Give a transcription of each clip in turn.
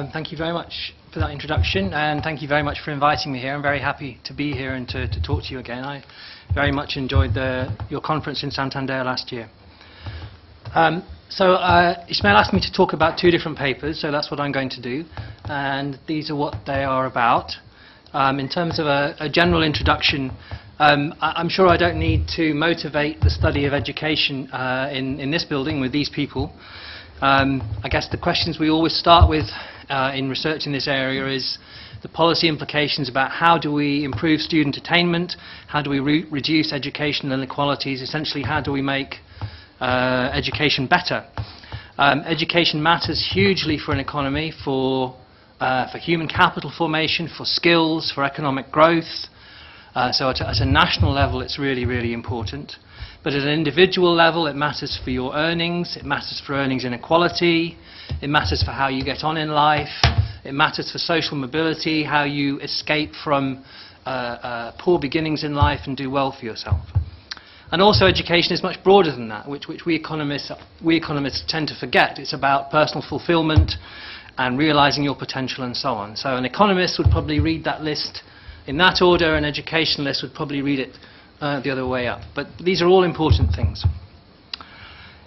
Thank you very much for that introduction, and thank you very much for inviting me here. I'm very happy to be here and to talk to you again. I very much enjoyed your conference in Santander last year. Ismail asked me to talk about two different papers, so that's what I'm going to do, and these are what they are about. In terms of a general introduction, I'm sure I don't need to motivate the study of education in this building with these people. I guess the questions we always start with in research in this area is the policy implications about how do we improve student attainment, how do we reduce educational inequalities, essentially how do we make education better. Education matters hugely for an economy, for human capital formation, for skills, for economic growth. So at a national level it's really, really important. But at an individual level it matters for your earnings, it matters for earnings inequality, it matters for how you get on in life, it matters for social mobility, how you escape from poor beginnings in life and do well for yourself. And also education is much broader than that, which we economists tend to forget. It's about personal fulfillment and realizing your potential and so on. So an economist would probably read that list in that order, an educationalist would probably read it the other way up. But these are all important things.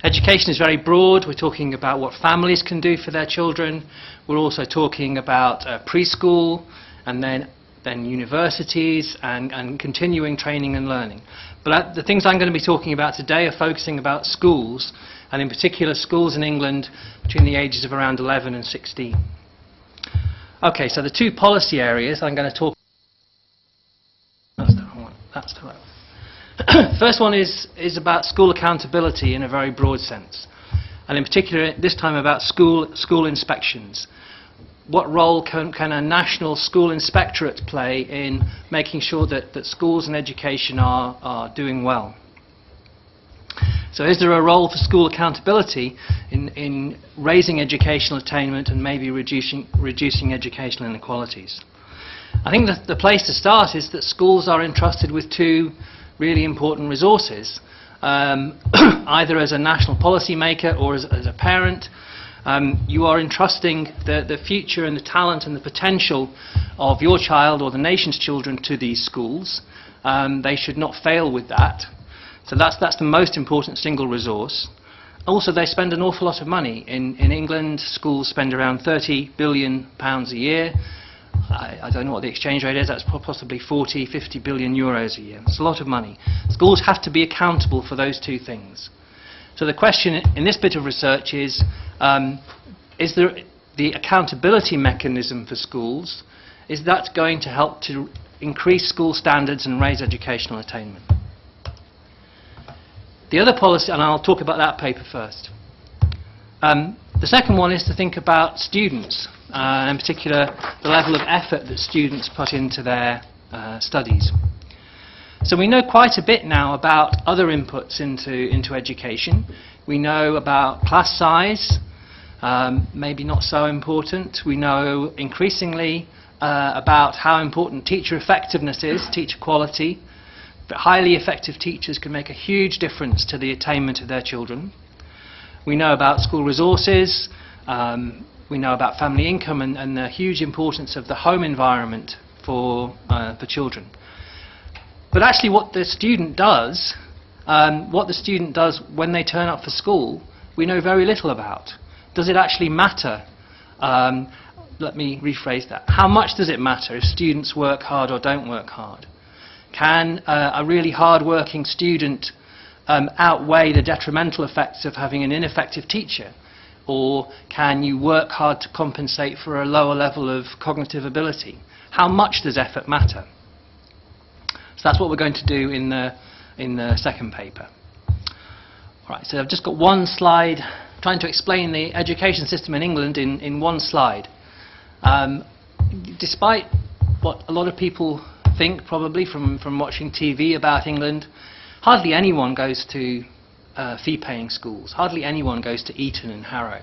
Education is very broad. We're talking about what families can do for their children. We're also talking about preschool and then universities and continuing training and learning. But the things I'm going to be talking about today are focusing about schools, and in particular schools in England between the ages of around 11 and 16. Okay, so the two policy areas I'm going to talk. That's the right. First one is about school accountability in a very broad sense, and in particular this time about school inspections. What role can a national school inspectorate play in making sure that schools and education are doing well? So is there a role for school accountability in raising educational attainment and maybe reducing educational inequalities? I think that the place to start is that schools are entrusted with two really important resources, either as a national policy maker or as a parent. You are entrusting the future and the talent and the potential of your child or the nation's children to these schools. They should not fail with that. So that's the most important single resource. Also, they spend an awful lot of money. In England, schools spend around £30 billion a year. I don't know what the exchange rate is, that's possibly 40-50 billion euros a year. It's a lot of money. Schools have to be accountable for those two things. So the question in this bit of research is there the accountability mechanism for schools, is that going to help to increase school standards and raise educational attainment? The other policy, and I'll talk about that paper first. The second one is to think about students, in particular the level of effort that students put into their studies. So we know quite a bit now about other inputs into education. We know about class size, maybe not so important. We know increasingly about how important teacher effectiveness is, teacher quality. But highly effective teachers can make a huge difference to the attainment of their children. We know about school resources, we know about family income and the huge importance of the home environment for children. But actually what the student does when they turn up for school, we know very little about. Does it actually matter? Let me rephrase that. How much does it matter if students work hard or don't work hard? Can a really hard-working student outweigh the detrimental effects of having an ineffective teacher? Or can you work hard to compensate for a lower level of cognitive ability? How much does effort matter? So that's what we're going to do in the second paper. All right, so I've just got one slide trying to explain the education system in England in one slide. Despite what a lot of people think probably from watching TV about England, hardly anyone goes to fee-paying schools. Hardly anyone goes to Eton and Harrow.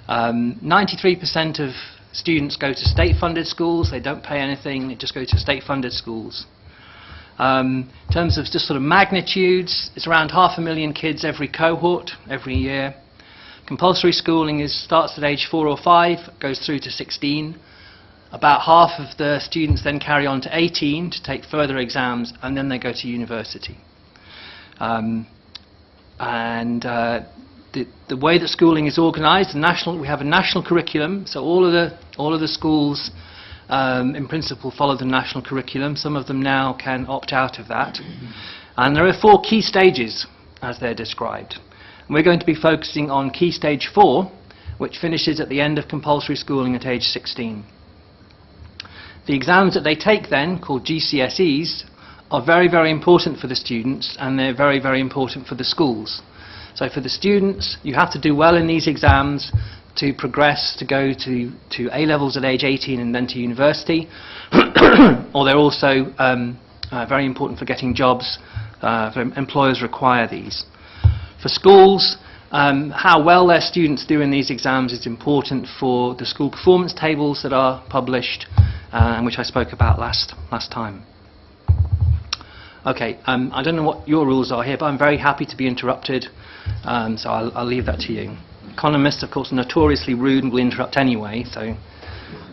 93% of students go to state-funded schools. They don't pay anything. They just go to state-funded schools. In terms of just sort of magnitudes, it's around 500,000 kids every cohort, every year. Compulsory schooling starts at age 4 or 5, goes through to 16. About half of the students then carry on to 18 to take further exams, and then they go to university. The way that schooling is organised, we have a national curriculum, so all of the schools in principle follow the national curriculum. Some of them now can opt out of that. And there are 4 key stages as they're described. And we're going to be focusing on key stage 4, which finishes at the end of compulsory schooling at age 16. The exams that they take then, called GCSEs, are very, very important for the students, and they're very, very important for the schools. So for the students, you have to do well in these exams to progress, to go to A-levels at age 18 and then to university. Or they're also very important for getting jobs. Employers require these. For schools, how well their students do in these exams is important for the school performance tables that are published, which I spoke about last time. Okay, I don't know what your rules are here, but I'm very happy to be interrupted, so I'll leave that to you. Economists, of course, are notoriously rude and will interrupt anyway, so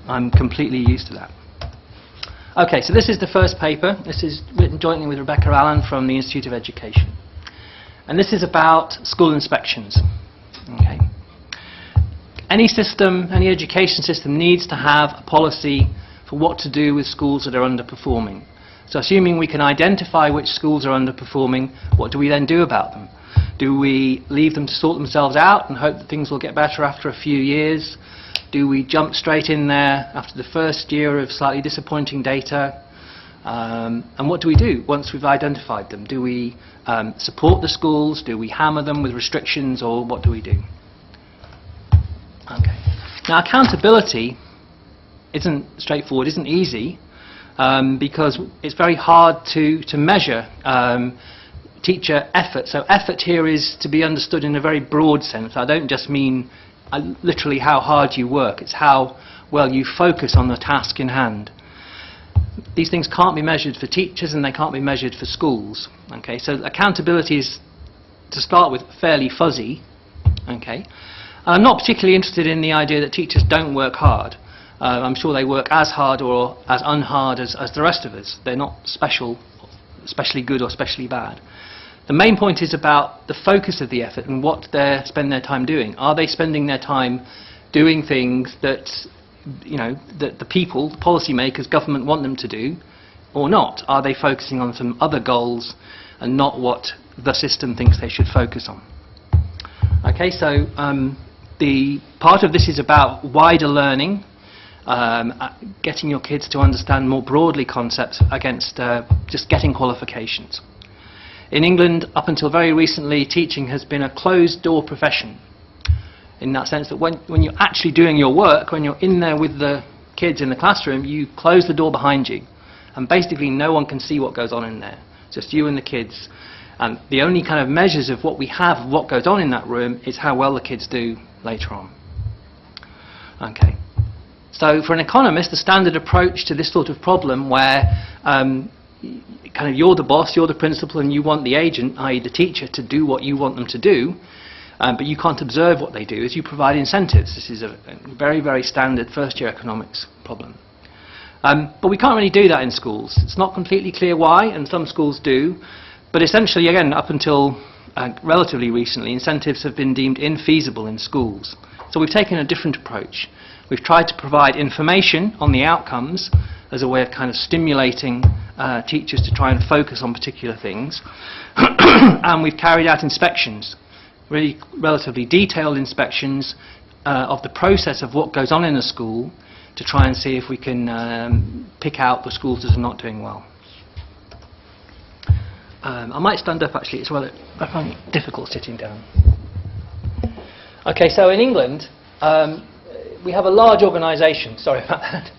I'm completely used to that. Okay, so this is the first paper. This is written jointly with Rebecca Allen from the Institute of Education. And this is about school inspections. Okay. Any system, any education system needs to have a policy for what to do with schools that are underperforming. So assuming we can identify which schools are underperforming, what do we then do about them? Do we leave them to sort themselves out and hope that things will get better after a few years? Do we jump straight in there after the first year of slightly disappointing data? And what do we do once we've identified them? Do we support the schools? Do we hammer them with restrictions, or what do we do? Okay. Now, accountability isn't straightforward, isn't easy, because it's very hard to measure teacher effort. So effort here is to be understood in a very broad sense. I don't just mean literally how hard you work, it's how well you focus on the task in hand. These things can't be measured for teachers and they can't be measured for schools. Okay, so accountability is, to start with, fairly fuzzy. Okay, I'm not particularly interested in the idea that teachers don't work hard. I'm sure they work as hard or as unhard as the rest of us. They're not especially good or especially bad. The main point is about the focus of the effort and what they spend their time doing. Are they spending their time doing things that that the people, the policymakers, government want them to do, or not? Are they focusing on some other goals and not what the system thinks they should focus on? Okay, so the part of this is about wider learning, getting your kids to understand more broadly concepts against just getting qualifications. In England, up until very recently, teaching has been a closed-door profession, in that sense that when you're actually doing your work, when you're in there with the kids in the classroom, you close the door behind you, and basically no one can see what goes on in there, just you and the kids. And the only kind of measures of what we have of what goes on in that room is how well the kids do later on. Okay. So for an economist, the standard approach to this sort of problem, where kind of you're the boss, you're the principal, and you want the agent, i.e. the teacher, to do what you want them to do, but you can't observe what they do, is you provide incentives. This is a very, very standard first-year economics problem. But we can't really do that in schools. It's not completely clear why, and some schools do. But essentially, again, up until relatively recently, incentives have been deemed infeasible in schools. So we've taken a different approach. We've tried to provide information on the outcomes as a way of kind of stimulating teachers to try and focus on particular things. And we've carried out inspections, really relatively detailed inspections of the process of what goes on in a school, to try and see if we can pick out the schools that are not doing well. I might stand up actually, I find it difficult sitting down. Okay, so in England, we have a large organisation, sorry about that.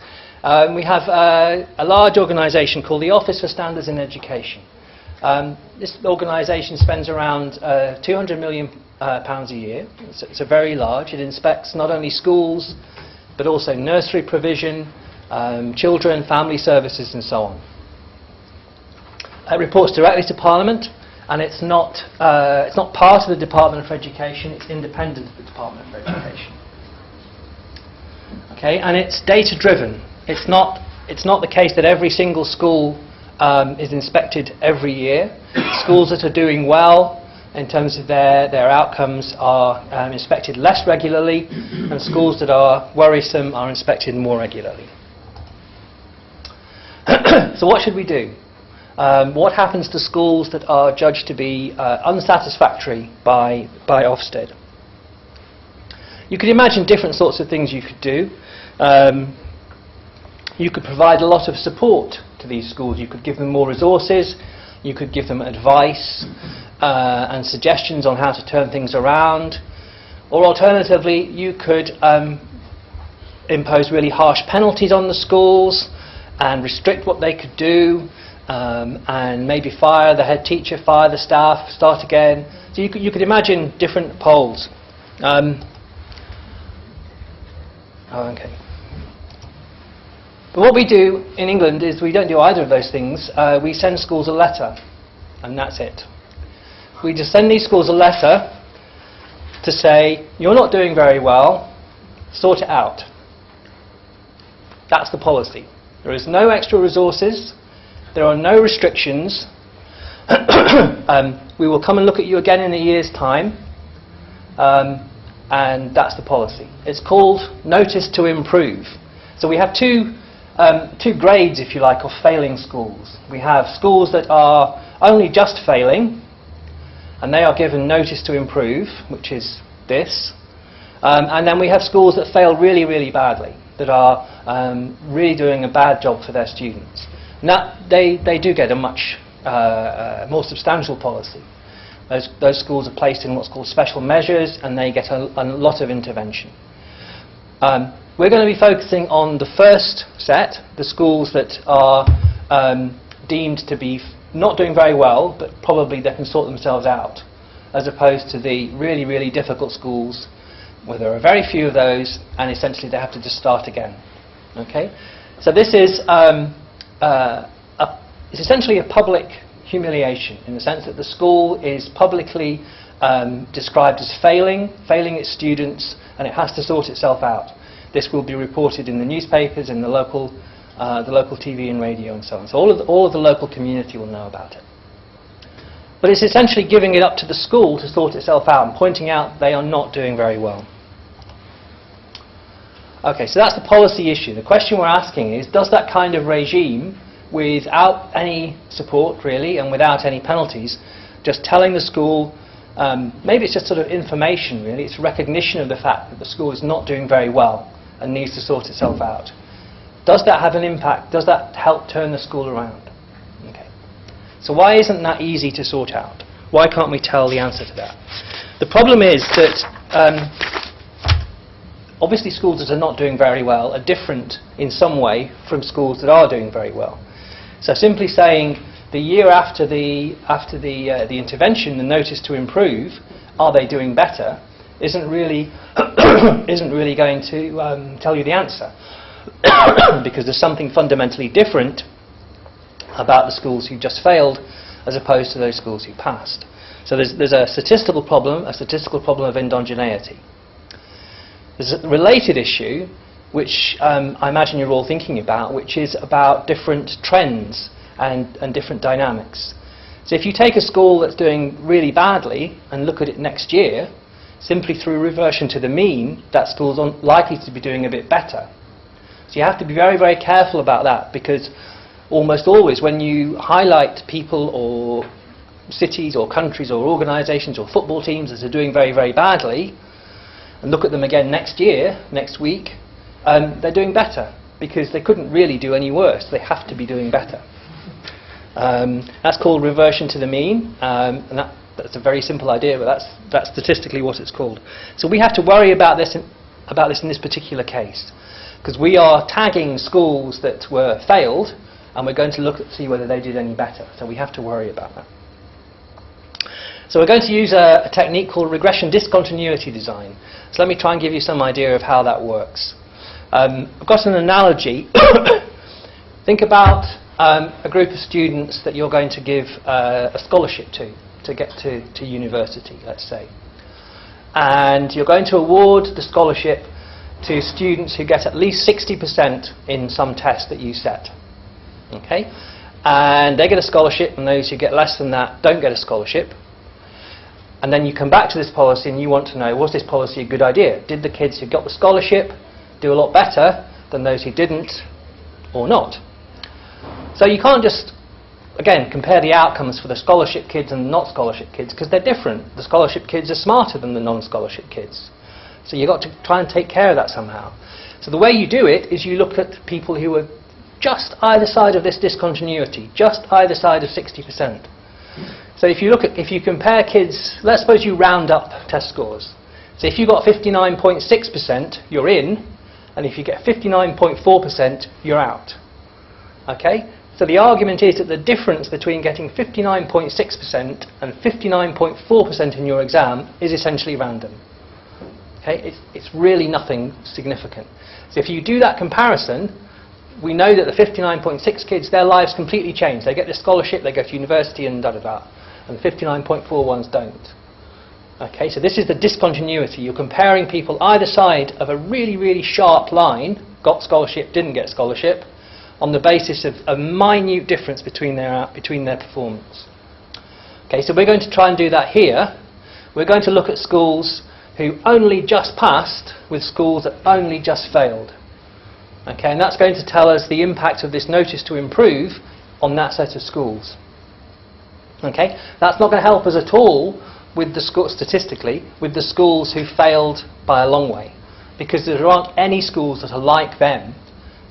We have a large organisation called the Office for Standards in Education. This organisation spends around £200 million a year. It's a very large. It inspects not only schools, but also nursery provision, children, family services and so on. It reports directly to Parliament, and it's not part of the Department for Education, it's independent of the Department for Education. Okay, and it's data driven. It's not the case that every single school is inspected every year. Schools that are doing well in terms of their outcomes are inspected less regularly, and schools that are worrisome are inspected more regularly. So what should we do? What happens to schools that are judged to be unsatisfactory by Ofsted? You could imagine different sorts of things you could do. You could provide a lot of support to these schools. You could give them more resources, you could give them advice and suggestions on how to turn things around, or alternatively you could impose really harsh penalties on the schools and restrict what they could do, and maybe fire the head teacher, fire the staff, start again. So you could imagine different poles. Okay. But what we do in England is we don't do either of those things. We send schools a letter, and that's it. We just send these schools a letter to say, you're not doing very well, sort it out. That's the policy. There is no extra resources, there are no restrictions. We will come and look at you again in a year's time, and that's the policy. It's called Notice to Improve. So we have two grades, if you like, of failing schools. We have schools that are only just failing, and they are given notice to improve, which is this. And then we have schools that fail really, really badly, that are really doing a bad job for their students. Now, they do get a much more substantial policy. Those schools are placed in what's called special measures, and they get a lot of intervention. We're going to be focusing on the first set, the schools that are deemed to be not doing very well, but probably they can sort themselves out, as opposed to the really, really difficult schools where there are very few of those, and essentially they have to just start again. Okay? So this is it's essentially a public humiliation, in the sense that the school is publicly described as failing its students, and it has to sort itself out. This will be reported in the newspapers, in the local TV and radio and so on. So all of the local community will know about it. But it's essentially giving it up to the school to sort itself out and pointing out they are not doing very well. Okay, so that's the policy issue. The question we're asking is, does that kind of regime, without any support really and without any penalties, just telling the school, maybe it's just sort of information really, it's recognition of the fact that the school is not doing very well and needs to sort itself out. Does that have an impact? Does that help turn the school around? Okay. So why isn't that easy to sort out? Why can't we tell the answer to that? The problem is that obviously schools that are not doing very well are different in some way from schools that are doing very well. So simply saying the year after the intervention, the notice to improve, are they doing better, isn't really going to tell you the answer, because there's something fundamentally different about the schools who just failed as opposed to those schools who passed. So there's a statistical problem of endogeneity. There's a related issue, which I imagine you're all thinking about, which is about different trends and different dynamics. So if you take a school that's doing really badly and look at it next year, simply through reversion to the mean, that school's likely to be doing a bit better. So you have to be very, very careful about that, because almost always when you highlight people or cities or countries or organisations or football teams that are doing very, very badly, and look at them again next year, next week, they're doing better, because they couldn't really do any worse. They have to be doing better. That's called reversion to the mean, and that's a very simple idea, but that's statistically what it's called. So we have to worry about this in this particular case, because we are tagging schools that were failed, and we're going to see whether they did any better. So we have to worry about that. So we're going to use a technique called regression discontinuity design. So let me try and give you some idea of how that works. I've got an analogy. Think about a group of students that you're going to give a scholarship to. to get to university, let's say. And you're going to award the scholarship to students who get at least 60% in some test that you set. Okay? And they get a scholarship, and those who get less than that don't get a scholarship. And then you come back to this policy and you want to know, was this policy a good idea? Did the kids who got the scholarship do a lot better than those who didn't, or not? So you can't just, again, compare the outcomes for the scholarship kids and not scholarship kids, because they're different. The scholarship kids are smarter than the non-scholarship kids. So you've got to try and take care of that somehow. So the way you do it is you look at people who are just either side of this discontinuity, just either side of 60%. So if you compare kids, let's suppose you round up test scores. So if you got 59.6%, you're in, and if you get 59.4%, you're out. Okay? So the argument is that the difference between getting 59.6% and 59.4% in your exam is essentially random. Okay? It's really nothing significant. So if you do that comparison, we know that the 59.6 kids, their lives completely change. They get the scholarship, they go to university, and da-da-da. And the 59.4 ones don't. Okay, so this is the discontinuity. You're comparing people either side of a really, really sharp line, got scholarship, didn't get scholarship, on the basis of a minute difference between their performance. Okay, so we're going to try and do that here. We're going to look at schools who only just passed with schools that only just failed. Okay, and that's going to tell us the impact of this notice to improve on that set of schools. Okay, that's not going to help us at all with the statistically with the schools who failed by a long way, because there aren't any schools that are like them,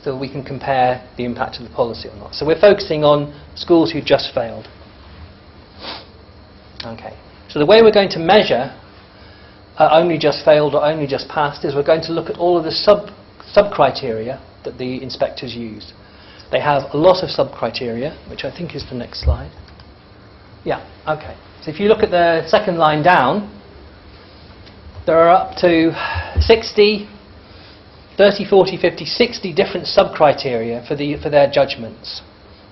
so we can compare the impact of the policy or not. So we're focusing on schools who just failed. Okay, so the way we're going to measure only just failed or only just passed is we're going to look at all of the sub-criteria that the inspectors use. They have a lot of sub-criteria, which I think is the next slide. Yeah, okay. So if you look at the second line down, there are up to 30, 40, 50, 60 different sub-criteria for their judgments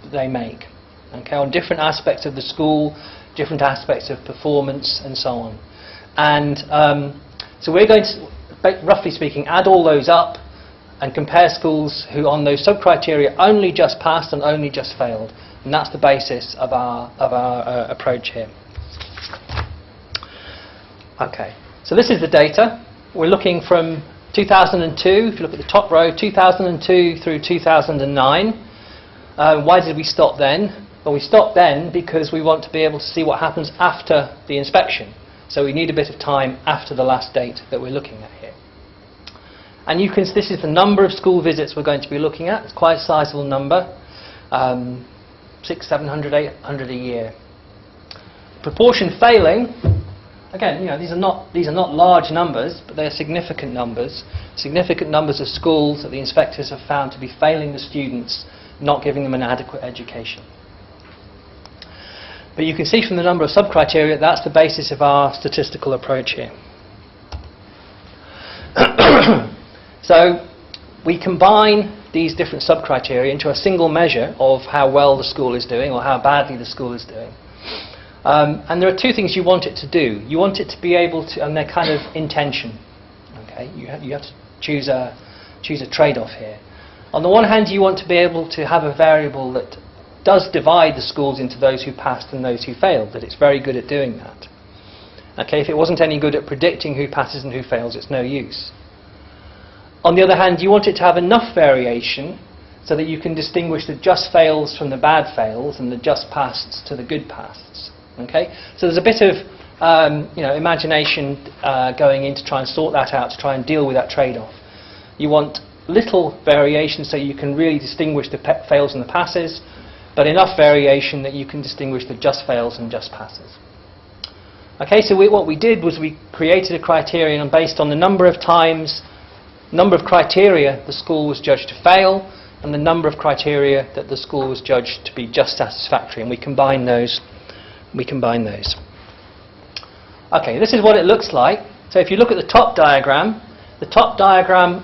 that they make. Okay, on different aspects of the school, different aspects of performance, and so on. And so we're going to, roughly speaking, add all those up and compare schools who on those sub-criteria only just passed and only just failed. And that's the basis of our approach here. Okay, so this is the data. We're looking from 2002, if you look at the top row, 2002 through 2009. Why did we stop then? Well, we stopped then because we want to be able to see what happens after the inspection. So we need a bit of time after the last date that we're looking at here. And this is the number of school visits we're going to be looking at. It's quite a sizable number. 600, 700, 800 a year. Proportion failing, again, these are not large numbers, but they're significant numbers. Significant numbers of schools that the inspectors have found to be failing the students, not giving them an adequate education. But you can see from the number of sub-criteria that's the basis of our statistical approach here. So we combine these different sub-criteria into a single measure of how well the school is doing or how badly the school is doing. And there are two things you want it to do. You want it to be able to, and they're kind of intention. Okay, you have to choose a trade-off here. On the one hand, you want to be able to have a variable that does divide the schools into those who passed and those who failed, that it's very good at doing that. Okay, if it wasn't any good at predicting who passes and who fails, it's no use. On the other hand, you want it to have enough variation so that you can distinguish the just fails from the bad fails and the just passed to the good passed. Okay, so there's a bit of imagination going in to try and sort that out, to try and deal with that trade-off. You want little variation so you can really distinguish the fails and the passes, but enough variation that you can distinguish the just fails and just passes. Okay, so what we did was we created a criterion based on the number of criteria the school was judged to fail and the number of criteria that the school was judged to be just satisfactory, and we combine those. Okay, this is what it looks like. So if you look at the top diagram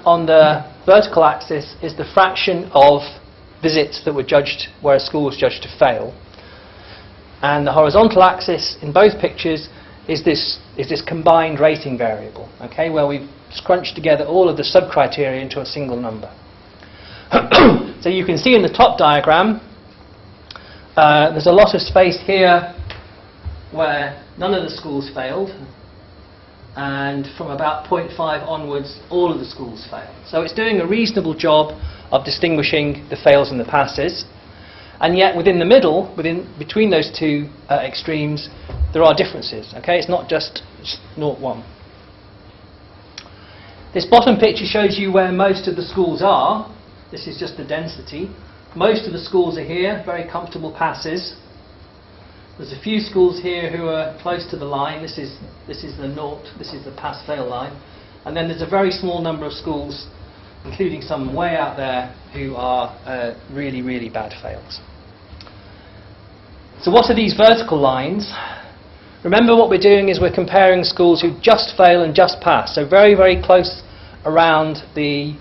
on the vertical axis is the fraction of visits that were judged where a school was judged to fail. And the horizontal axis in both pictures is this combined rating variable, okay, where we've scrunched together all of the sub-criteria into a single number. So you can see in the top diagram, there's a lot of space here where none of the schools failed, and from about 0.5 onwards, all of the schools failed. So it's doing a reasonable job of distinguishing the fails and the passes. And yet within the middle, between those two extremes, there are differences. Okay, it's not just 0-1. This bottom picture shows you where most of the schools are. This is just the density. Most of the schools are here, very comfortable passes. There's a few schools here who are close to the line. This is the naught, this is the pass-fail line. And then there's a very small number of schools, including some way out there, who are really, really bad fails. So what are these vertical lines? Remember, what we're doing is we're comparing schools who just fail and just pass. So very, very close around the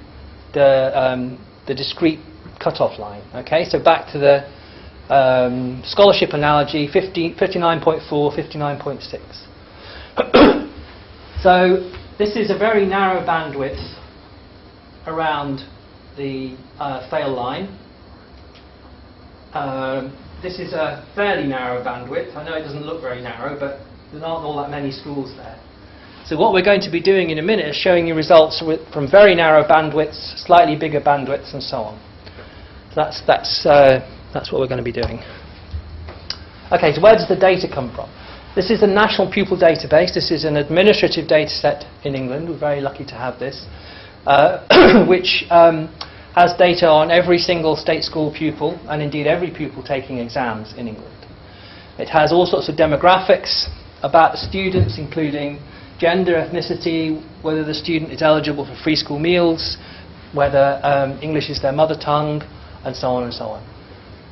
discrete cut-off line. Okay, so back to the scholarship analogy, 59.4, 59.6. So this is a very narrow bandwidth around the fail line. This is a fairly narrow bandwidth. I know it doesn't look very narrow, but there aren't all that many schools there. So what we're going to be doing in a minute is showing you results from very narrow bandwidths, slightly bigger bandwidths, and so on. So that's what we're going to be doing. Okay, so where does the data come from? This is the National Pupil Database. This is an administrative data set in England. We're very lucky to have this, which has data on every single state school pupil, and indeed every pupil taking exams in England. It has all sorts of demographics about the students, including gender, ethnicity, whether the student is eligible for free school meals, whether English is their mother tongue, and so on and so on.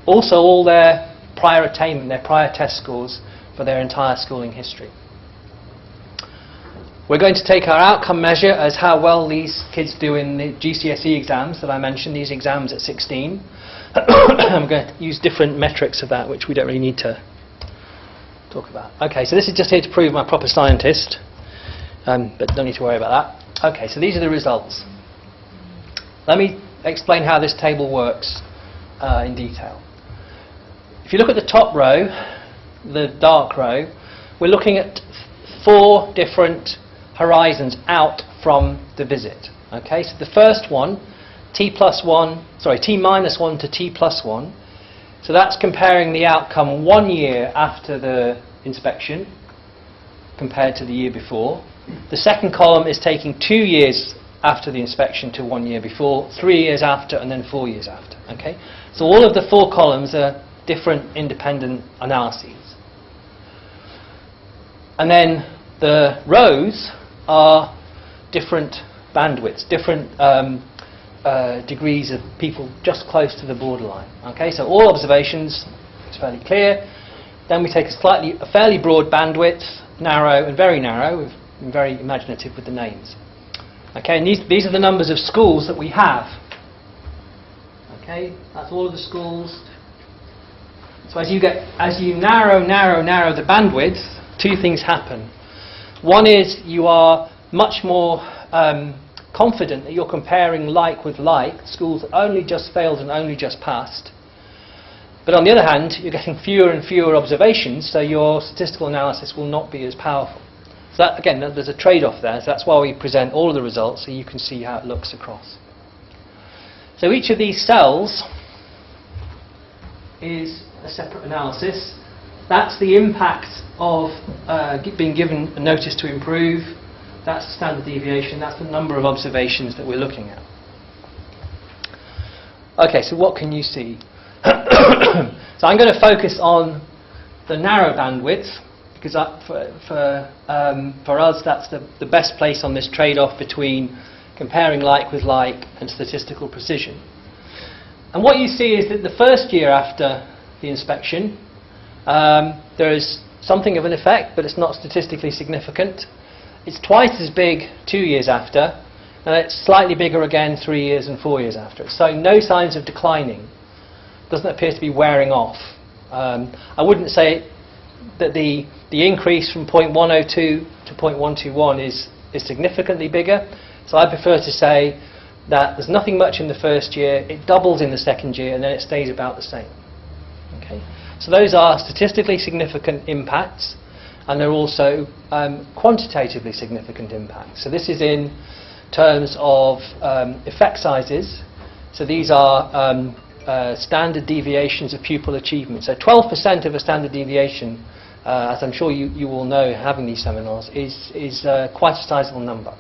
Also all their prior attainment, their prior test scores for their entire schooling history. We're going to take our outcome measure as how well these kids do in the GCSE exams that I mentioned, these exams at 16. I'm going to use different metrics of that, which we don't really need to talk about. Okay, so this is just here to prove I'm a proper scientist, but don't need to worry about that. Okay, so these are the results. Let me explain how this table works in detail. If you look at the top row, the dark row, we're looking at 4 different horizons out from the visit. Okay, so the first one, T minus 1 to T plus 1. So that's comparing the outcome 1 year after the inspection compared to the year before. The second column is taking 2 years after the inspection to 1 year before, 3 years after, and then 4 years after. Okay, so all of the 4 columns are different independent analyses. And then the rows are different bandwidths, different degrees of people just close to the borderline. Okay, so all observations, it's fairly clear. Then we take a fairly broad bandwidth, narrow and very narrow. We've been very imaginative with the names. Okay, and these are the numbers of schools that we have. Okay, that's all of the schools. So as you narrow the bandwidth, 2 things happen. One is you are much more confident that you're comparing like with like, schools that only just failed and only just passed. But on the other hand, you're getting fewer and fewer observations, so your statistical analysis will not be as powerful. So that, again, there's a trade-off there. So that's why we present all of the results so you can see how it looks across. So each of these cells is a separate analysis. That's the impact of being given a notice to improve. That's the standard deviation. That's the number of observations that we're looking at. Okay, so what can you see? So I'm going to focus on the narrow bandwidth, because for us that's the best place on this trade-off between comparing like with like and statistical precision. And what you see is that the first year after the inspection, there is something of an effect, but it's not statistically significant. It's twice as big 2 years after, and it's slightly bigger again 3 years and 4 years after. So no signs of declining. Doesn't appear to be wearing off. I wouldn't say that the increase from 0.102 to 0.121 is significantly bigger. So I prefer to say that there's nothing much in the first year, it doubles in the second year, and then it stays about the same. Okay? So those are statistically significant impacts, and they're also quantitatively significant impacts. So this is in terms of effect sizes. So these are standard deviations of pupil achievement. So 12% of a standard deviation, as I'm sure you all know having these seminars, is quite a sizable number.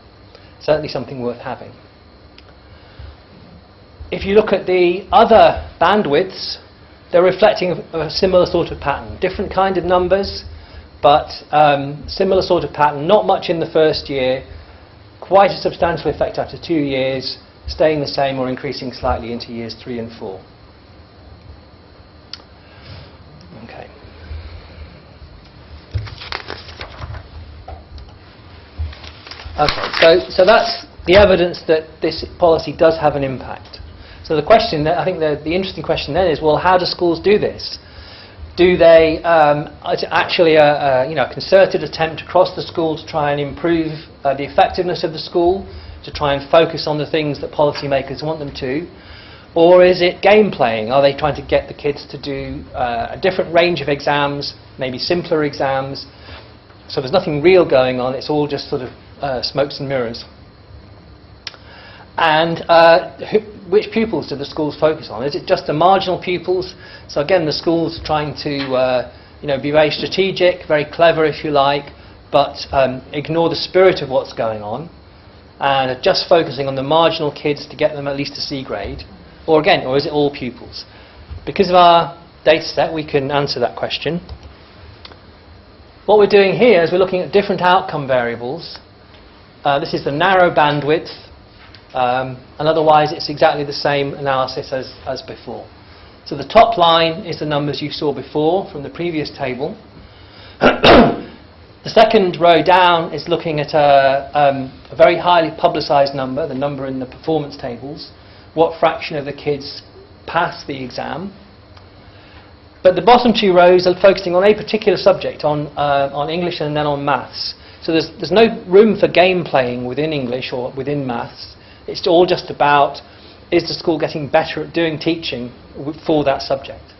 Certainly something worth having. If you look at the other bandwidths, they're reflecting a similar sort of pattern. Different kind of numbers, but similar sort of pattern. Not much in the first year, quite a substantial effect after 2 years, staying the same or increasing slightly into years 3 and 4. Okay. Okay, so that's the evidence that this policy does have an impact. So the question, I think the interesting question then is, well, how do schools do this? Do they actually a concerted attempt across the school to try and improve the effectiveness of the school, to try and focus on the things that policymakers want them to? Or is it game playing? Are they trying to get the kids to do a different range of exams, maybe simpler exams? So there's nothing real going on, it's all just sort of smokes and mirrors. And which pupils do the schools focus on? Is it just the marginal pupils? So again, the schools trying to be very strategic, very clever if you like, but ignore the spirit of what's going on, and are just focusing on the marginal kids to get them at least a C grade? Or again, or is it all pupils? Because of our data set, we can answer that question. What we're doing here is we're looking at different outcome variables. This is the narrow bandwidth. And otherwise it's exactly the same analysis as before. So the top line is the numbers you saw before from the previous table. The second row down is looking at a very highly publicised number, the number in the performance tables. What fraction of the kids pass the exam? But the bottom 2 rows are focusing on a particular subject, on English and then on maths. So there's no room for game playing within English or within maths. It's all just about, is the school getting better at doing teaching for that subject?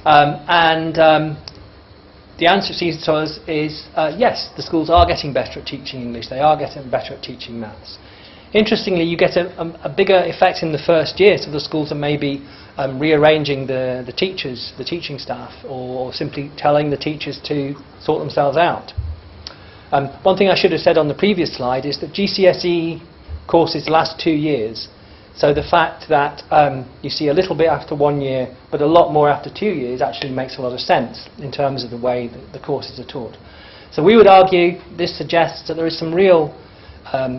The answer to us is yes, the schools are getting better at teaching English, they are getting better at teaching maths. Interestingly, you get a bigger effect in the first year, so the schools are maybe rearranging the teachers, the teaching staff, or simply telling the teachers to sort themselves out. One thing I should have said on the previous slide is that GCSE courses last 2 years. So the fact that you see a little bit after 1 year, but a lot more after 2 years, actually makes a lot of sense in terms of the way that the courses are taught. So we would argue this suggests that there is some real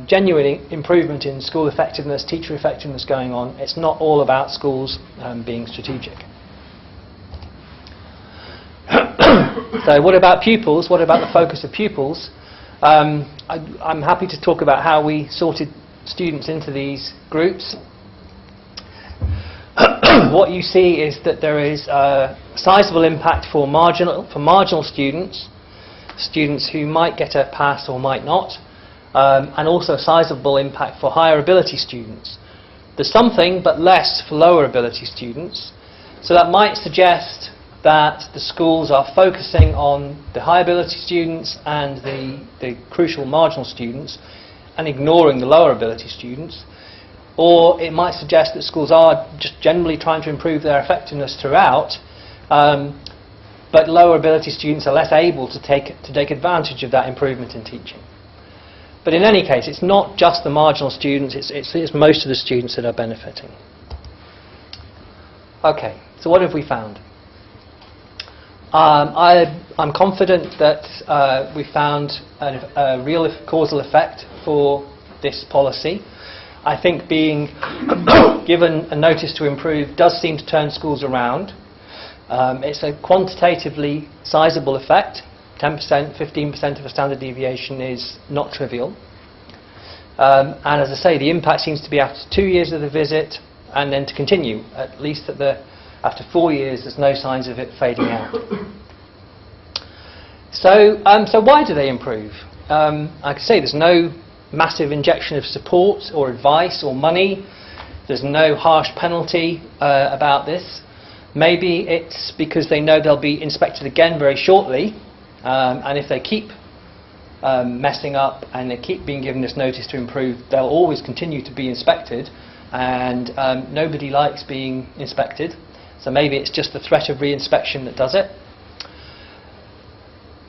genuine improvement in school effectiveness, teacher effectiveness going on. It's not all about schools being strategic. So what about pupils? What about the focus of pupils? I'm happy to talk about how we sorted students into these groups. What you see is that there is a sizable impact for marginal students who might get a pass or might not, and also a sizable impact for higher ability students. There's something but less for lower ability students, so that might suggest that the schools are focusing on the high ability students and the crucial marginal students and ignoring the lower ability students. Or it might suggest that schools are just generally trying to improve their effectiveness throughout, but lower ability students are less able to take advantage of that improvement in teaching. But in any case, it's not just the marginal students, it's most of the students that are benefiting. Okay, so what have we found? I'm confident that we found a real causal effect for this policy. I think being given a notice to improve does seem to turn schools around. It's a quantitatively sizable effect. 10%, 15% of a standard deviation is not trivial. And as I say, the impact seems to be after 2 years of the visit and then to continue, at least after 4 years there's no signs of it fading out. So why do they improve? I can say there's no massive injection of support or advice or money. There's no harsh penalty about this. Maybe it's because they know they'll be inspected again very shortly, and if they keep messing up and they keep being given this notice to improve, they'll always continue to be inspected, and nobody likes being inspected. So maybe it's just the threat of re-inspection that does it.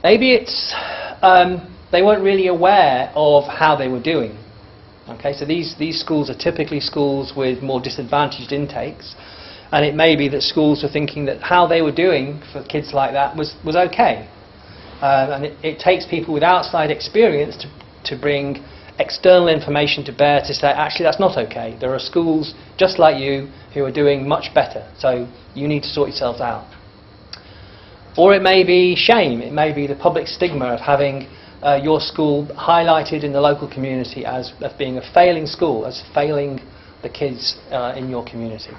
Maybe it's they weren't really aware of how they were doing. Okay, so these schools are typically schools with more disadvantaged intakes, and it may be that schools were thinking that how they were doing for kids like that was okay. And it takes people with outside experience to bring external information to bear to say, actually, that's not okay. There are schools just like you who are doing much better, so you need to sort yourselves out. Or it may be shame. It may be the public stigma of having your school highlighted in the local community as being a failing school, as failing the kids in your community.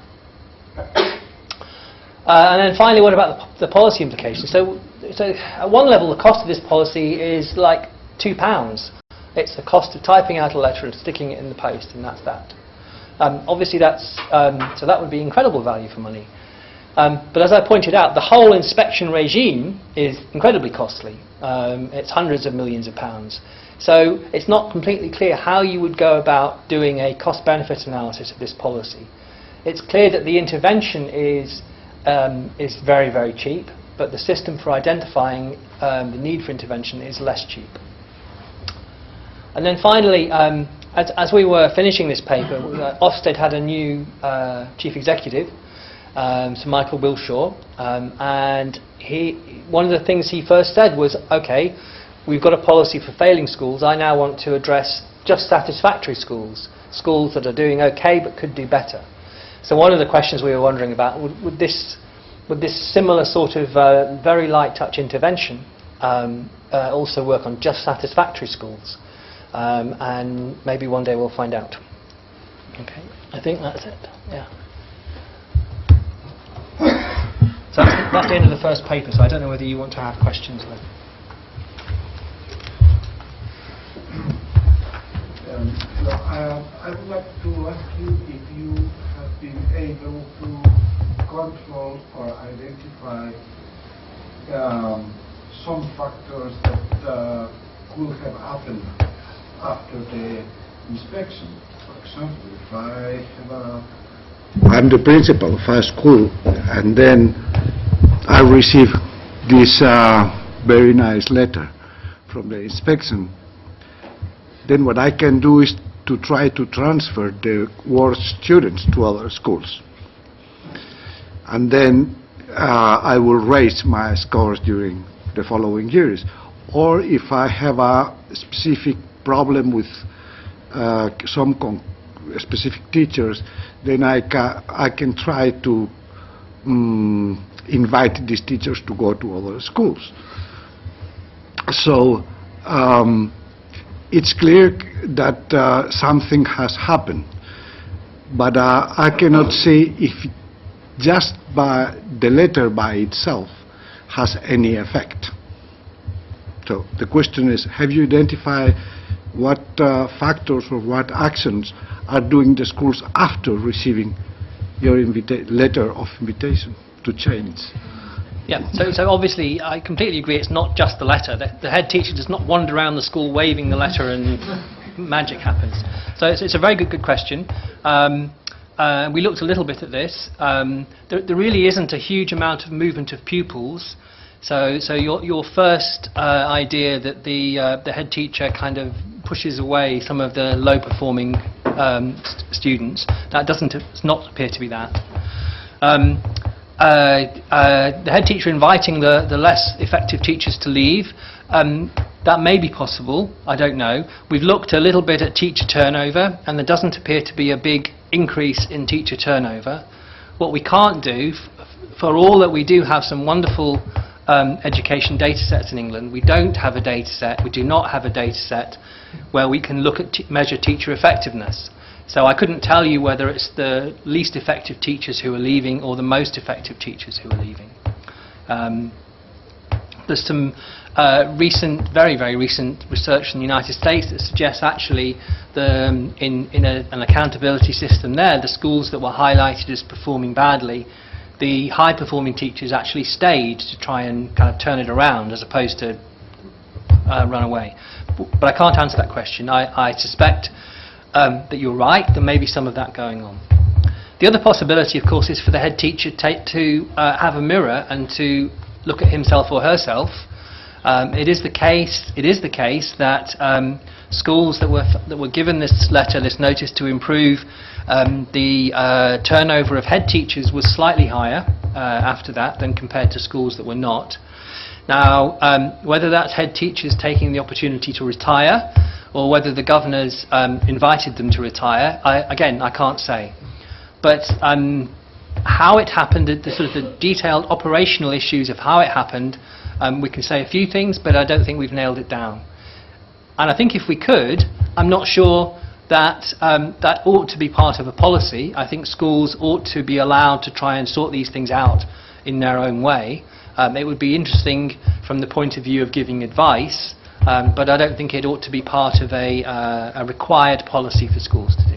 And then finally, what about the policy implications? So at one level, the cost of this policy is like £2. It's the cost of typing out a letter and sticking it in the post, and that's that. Obviously, so that would be incredible value for money. But as I pointed out, the whole inspection regime is incredibly costly. It's hundreds of millions of pounds. So it's not completely clear how you would go about doing a cost-benefit analysis of this policy. It's clear that the intervention is very, very cheap, but the system for identifying the need for intervention is less cheap. And then finally, as we were finishing this paper, Ofsted had a new chief executive, Sir Michael Wilshaw, and one of the things he first said was, okay, we've got a policy for failing schools. I now want to address just satisfactory schools, schools that are doing okay but could do better. So one of the questions we were wondering about, would this similar sort of very light touch intervention also work on just satisfactory schools? And maybe one day we'll find out. Okay, I think that's it. Yeah. So that's the end of the first paper, so I don't know whether you want to have questions then. I would like to ask you if you have been able to control or identify some factors that could have happened after the inspection. For example, if I'm the principal of a school, and then I receive this very nice letter from the inspection, then what I can do is to try to transfer the worst students to other schools. And then I will raise my scores during the following years. Or if I have a specific problem with some specific teachers, then I can try to invite these teachers to go to other schools. So it's clear that something has happened, but I cannot say if just by the letter by itself has any effect. So the question is, have you identified what factors or what actions are doing the schools after receiving your letter of invitation to change? Yeah, so obviously I completely agree, it's not just the letter. The head teacher does not wander around the school waving the letter and magic happens. So it's a very good question. We looked a little bit at this. There really isn't a huge amount of movement of pupils. So your first idea that the head teacher kind of pushes away some of the low-performing students, that does not appear to be that. The head teacher inviting the less effective teachers to leave, that may be possible, I don't know. We've looked a little bit at teacher turnover, and there doesn't appear to be a big increase in teacher turnover. What we can't do, for all that we do have some wonderful education data sets in England, we don't have a data set, we do not have a data set where we can look at measure teacher effectiveness. So I couldn't tell you whether it's the least effective teachers who are leaving or the most effective teachers who are leaving. there's some very, very recent research in the United States that suggests actually in an accountability system there, the schools that were highlighted as performing badly, the high-performing teachers actually stayed to try and kind of turn it around as opposed to run away. But I can't answer that question. I suspect that you're right, there may be some of that going on. The other possibility, of course, is for the head teacher to have a mirror and to look at himself or herself. It is the case that schools that were given this letter, this notice to improve, the turnover of head teachers was slightly higher after that than compared to schools that were not. Now, whether that's head teachers taking the opportunity to retire or whether the governors invited them to retire, again, I can't say. But how it happened, the sort of the detailed operational issues of how it happened, we can say a few things, but I don't think we've nailed it down. And I think if we could, I'm not sure that that ought to be part of a policy. I think schools ought to be allowed to try and sort these things out in their own way. It would be interesting from the point of view of giving advice, but I don't think it ought to be part of a required policy for schools to do.